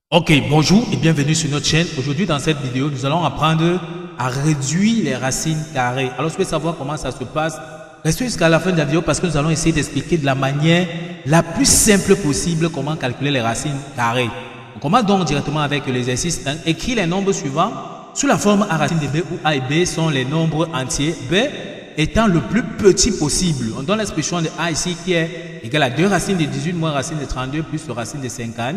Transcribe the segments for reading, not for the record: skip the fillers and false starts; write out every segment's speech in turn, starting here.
Ok, bonjour et bienvenue sur notre chaîne. Aujourd'hui, dans cette vidéo, nous allons apprendre à réduire les racines carrées. Alors, si vous voulez savoir comment ça se passe, restez jusqu'à la fin de la vidéo parce que nous allons essayer d'expliquer de la manière la plus simple possible comment calculer les racines carrées. On commence donc directement avec l'exercice 1. Écris les nombres suivants sous la forme A racine de B où A et B sont les nombres entiers, B étant le plus petit possible. On donne l'expression de A ici qui est égale à 2 racines de 18 moins racine de 32 plus racine de 50.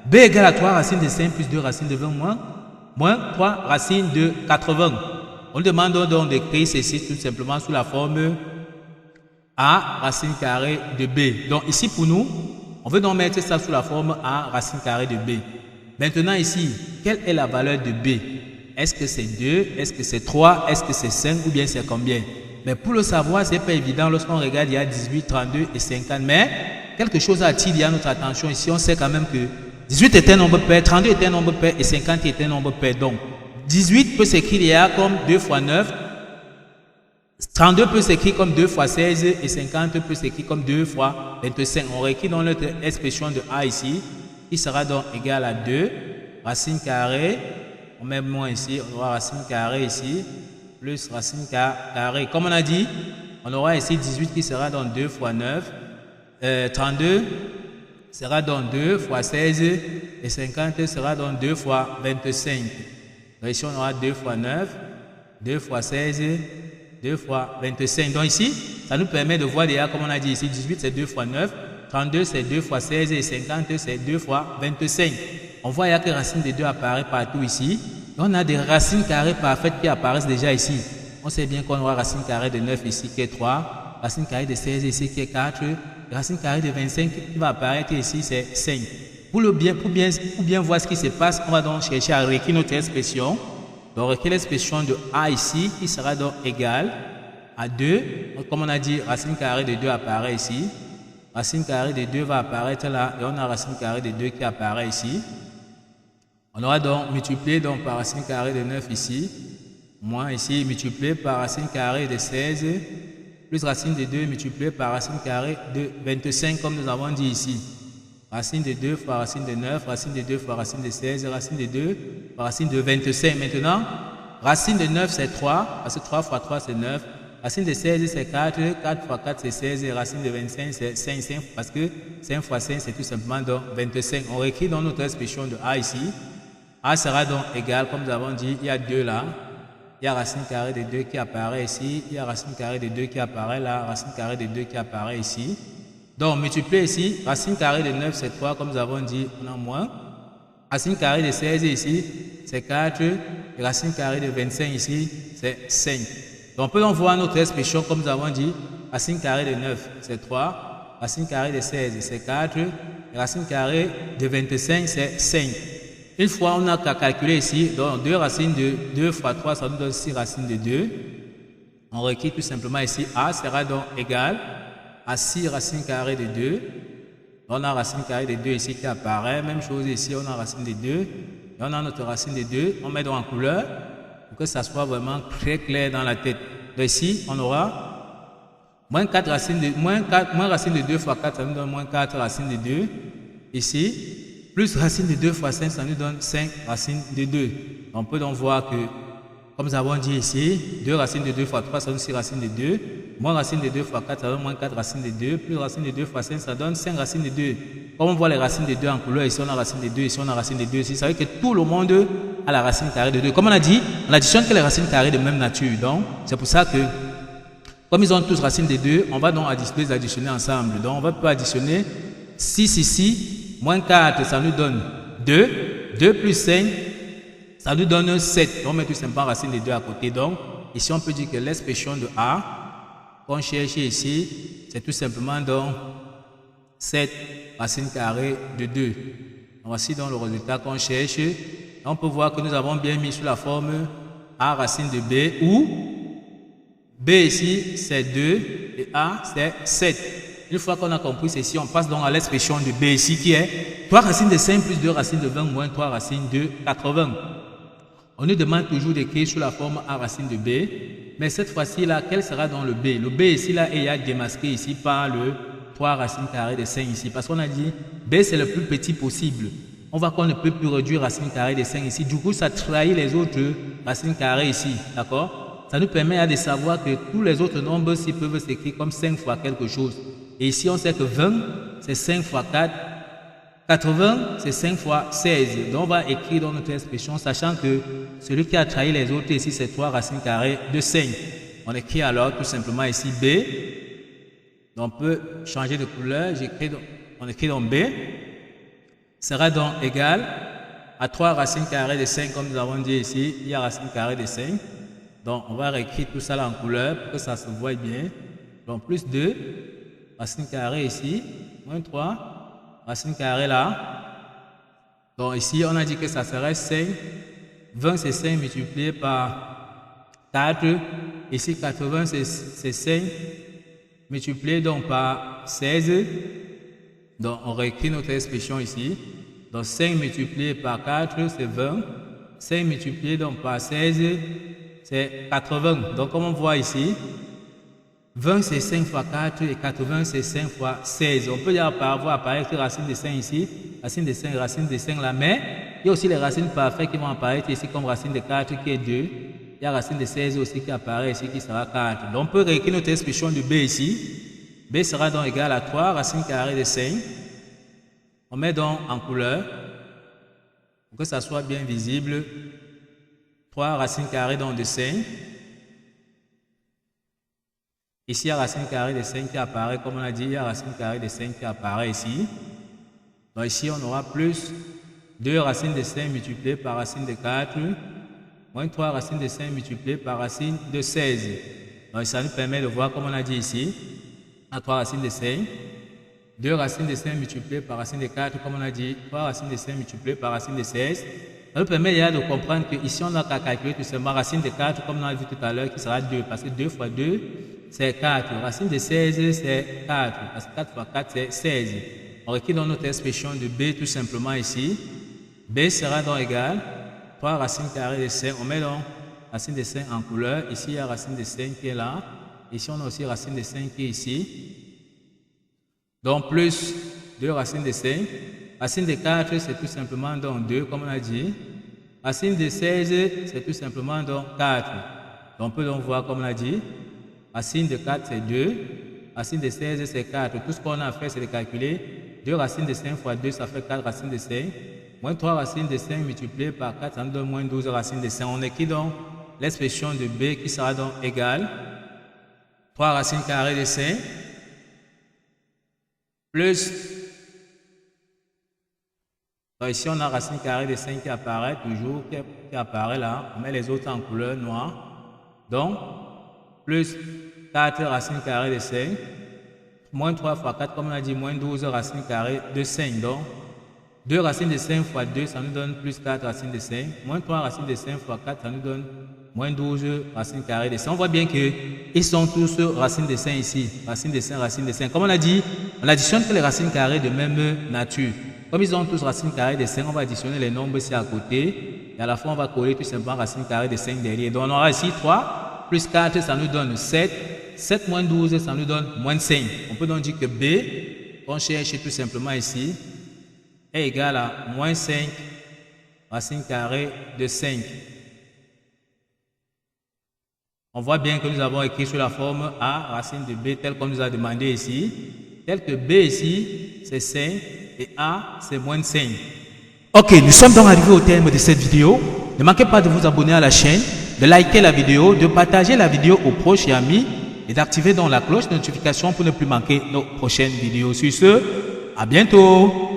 B égale à 3 racines de 5 plus 2 racines de 20 moins 3 racines de 80. On demande donc d'écrire ceci tout simplement sous la forme A racine carrée de B. Donc ici pour nous, on veut donc mettre ça sous la forme A racine carrée de B. Maintenant ici, quelle est la valeur de B? Est-ce que c'est 2? Est-ce que c'est 3? Est-ce que c'est 5? Ou bien c'est combien? Mais pour le savoir, ce n'est pas évident lorsqu'on regarde, il y a 18, 32 et 50. Mais quelque chose attire notre attention ici. On sait quand même que 18 est un nombre pair, 32 est un nombre pair et 50 est un nombre pair. Donc, 18 peut s'écrire comme 2 fois 9, 32 peut s'écrire comme 2 fois 16 et 50 peut s'écrire comme 2 fois 25. On réécrit dans notre expression de A ici, qui sera donc égal à 2, racine carrée, on met moins ici, on aura racine carrée ici, plus racine carrée. Comme on a dit, on aura ici 18 qui sera donc 2 fois 9, 32 sera donc 2 fois 16 et 50 sera donc 2 fois 25. Donc ici on aura 2 fois 9, 2 fois 16, 2 fois 25. Donc ici, ça nous permet de voir déjà comme on a dit ici, 18 c'est 2 fois 9, 32 c'est 2 fois 16 et 50 c'est 2 fois 25. On voit il y a que racine de 2 apparaît partout ici. Donc on a des racines carrées parfaites qui apparaissent déjà ici. On sait bien qu'on aura racine carrée de 9 ici qui est 3, racine carrée de 16 ici qui est 4, racine carrée de 25 qui va apparaître ici, c'est 5. Pour bien voir ce qui se passe, on va donc chercher à réécrire notre expression. Donc, réécrire l'expression de A ici, qui sera donc égale à 2. Donc, comme on a dit, racine carrée de 2 apparaît ici. Racine carrée de 2 va apparaître là, et on a racine carrée de 2 qui apparaît ici. On aura donc multiplié donc, par racine carrée de 9 ici, moins ici, multiplié par racine carrée de 16, plus racine de 2 multiplié par racine carrée de 25 comme nous avons dit ici. Racine de 2 fois racine de 9, racine de 2 fois racine de 16, racine de 2 fois racine de 25. Maintenant, racine de 9 c'est 3, parce que 3 fois 3 c'est 9. Racine de 16 c'est 4, 4 fois 4 c'est 16 et racine de 25 c'est 5, 5 parce que 5 fois 5 c'est tout simplement donc 25. On réécrit dans notre expression de A ici. A sera donc égal, comme nous avons dit, il y a 2 là. Il y a racine carrée de 2 qui apparaît ici. Il y a racine carrée de 2 qui apparaît là. Racine carrée de 2 qui apparaît ici. Donc, multiplier ici. Racine carrée de 9, c'est 3, comme nous avons dit, on a moins. Racine carrée de 16 ici, c'est 4. Et racine carrée de 25 ici, c'est 5. Donc, on peut donc voir notre expression, comme nous avons dit. Racine carrée de 9, c'est 3. Racine carrée de 16, c'est 4. Et racine carrée de 25, c'est 5. Une fois, on a qu'à calculer ici, donc 2 racines de 2 fois 3, ça nous donne 6 racines de 2. On réécrit tout simplement ici, A sera donc égal à 6 racines carrées de 2. On a racine carrée de 2 ici qui apparaît. Même chose ici, on a racine de 2. Et on a notre racine de 2. On met donc en couleur pour que ça soit vraiment très clair dans la tête. Donc ici, on aura moins 4 racines de, moins racine de 2 fois 4, ça nous donne moins 4 racines de 2. Ici, plus racine de 2 fois 5, ça nous donne 5 racines de 2. On peut donc voir que, comme nous avons dit ici, 2 racines de 2 fois 3, ça donne 6 racines de 2. Moins racine de 2 fois 4, ça donne moins 4 racines de 2. Plus racine de 2 fois 5, ça donne 5 racines de 2. Comme on voit les racines de 2 en couleur, ici on a racine de 2, ici on a racine de 2. Ici, ça veut dire que tout le monde a la racine carrée de 2. Comme on a dit, on additionne que les racines carrées de même nature. Donc, c'est pour ça que, comme ils ont tous racines de 2, on va donc les additionner ensemble. Donc, on va pouvoir additionner 6 ici. Moins 4, ça nous donne 2. 2 plus 5, ça nous donne 7. On met tout simplement racine de 2 à côté. Donc, ici, on peut dire que l'expression de A, qu'on cherche ici, c'est tout simplement donc 7 racines carrées de 2. Donc, voici donc le résultat qu'on cherche. On peut voir que nous avons bien mis sous la forme A racine de B, où B ici, c'est 2 et A, c'est 7. Une fois qu'on a compris ceci, on passe donc à l'expression de B ici qui est 3 racines de 5 plus 2 racines de 20 moins 3 racines de 80. On nous demande toujours d'écrire sous la forme A racine de B, mais cette fois-ci là, quel sera donc le B? Le B ici là est démasqué ici par le 3 racines carrées de 5 ici, parce qu'on a dit B c'est le plus petit possible. on voit qu'on ne peut plus réduire racine carrée de 5 ici. Du coup, ça trahit les autres racines carrées ici. D'accord? Ça nous permet de savoir que tous les autres nombres ici peuvent s'écrire comme 5 fois quelque chose. Et ici, on sait que 20, c'est 5 fois 4. 80, c'est 5 fois 16. Donc, on va écrire dans notre expression, sachant que celui qui a trahi les autres ici, c'est 3 racines carrées de 5. On écrit alors tout simplement ici B. Donc, on peut changer de couleur. On écrit donc B. Sera donc égal à 3 racines carrées de 5, comme nous avons dit ici. Il y a racine carrée de 5. Donc, on va réécrire tout ça là en couleur pour que ça se voie bien. Donc, plus 2, racine carrée ici, moins 3. Racine carrée là. Donc ici, on a dit que ça serait 5. 20, c'est 5 multiplié par 4. Ici, 80, c'est 5 multiplié donc par 16. Donc, on réécrit notre expression ici. Donc, 5 multiplié par 4, c'est 20. 5 multiplié donc par 16, c'est 80. Donc, comme on voit ici, 20 c'est 5 fois 4 et 80 c'est 5 fois 16. On peut dire par avoir apparaître racine de 5 ici, racine de 5 là, mais il y a aussi les racines parfaites qui vont apparaître ici comme racine de 4 qui est 2. Il y a racine de 16 aussi qui apparaît ici qui sera 4. Donc on peut réécrire notre expression de B ici. B sera donc égal à 3 racine carrée de 5. On met donc en couleur pour que ça soit bien visible. 3 racines carrées donc de 5. Ici, il y a racine carrée de 5 qui apparaît, comme on a dit, il y a racine carrée de 5 qui apparaît ici. Donc ici, on aura plus 2 racines de 5 multipliées par racine de 4, moins 3 racines de 5 multipliées par racine de 16. Donc ça nous permet de voir, comme on a dit ici, on a 3 racines de 5, 2 racines de 5 multipliées par racine de 4, comme on a dit, 3 racines de 5 multipliées par racine de 16. Ça nous permet déjà de comprendre qu'ici, on a qu'à calculer tout simplement racine de 4, comme on a vu tout à l'heure, qui sera 2, parce que 2 fois 2, c'est 4. Racine de 16, c'est 4. Parce que 4 fois 4, c'est 16. On réécrit dans notre expression de B tout simplement ici. B sera donc égal à 3 racines carrées de 5. On met donc racine de 5 en couleur. Ici, il y a racine de 5 qui est là. Ici, on a aussi racine de 5 qui est ici. Donc, plus 2 racines de 5. Racine de 4, c'est tout simplement donc 2, comme on a dit. Racine de 16, c'est tout simplement donc 4. Donc, on peut donc voir, comme on a dit, racine de 4, c'est 2. Racine de 16, c'est 4. Tout ce qu'on a à faire, c'est de calculer 2 racines de 5 fois 2, ça fait 4 racines de 5. Moins 3 racines de 5 multipliées par 4, ça nous donne moins 12 racines de 5. On écrit donc l'expression de B qui sera donc égale 3 racines carrées de 5 plus. Donc ici, on a racine carrée de 5 qui apparaît toujours, qui apparaît là. On met les autres en couleur noire. Donc, plus 4 racines carrées de 5, moins 3 fois 4, comme on a dit, moins 12 racines carrées de 5. Donc, 2 racines de 5 fois 2, ça nous donne plus 4 racines de 5. Moins 3 racines de 5 fois 4, ça nous donne moins 12 racines carrées de 5. On voit bien qu'ils sont tous racines de 5 ici. Racines de 5, racines de 5. Comme on a dit, on additionne que les racines carrées de même nature. Comme ils ont tous racines carrées de 5, on va additionner les nombres ici à côté. Et à la fois, on va coller tout simplement racines carrées de 5 derrière. Donc, on aura ici 3 plus 4, ça nous donne 7. 7 moins 12, ça nous donne moins 5. On peut donc dire que B, qu'on cherche tout simplement ici, est égal à moins 5 racine carrée de 5. On voit bien que nous avons écrit sur la forme A, racine de B, tel qu'on nous a demandé ici. Tel que B ici, c'est 5 et A, c'est moins 5. Ok, nous sommes donc arrivés au terme de cette vidéo. Ne manquez pas de vous abonner à la chaîne, de liker la vidéo, de partager la vidéo aux proches et amis et d'activer donc la cloche de notification pour ne plus manquer nos prochaines vidéos. Sur ce, à bientôt.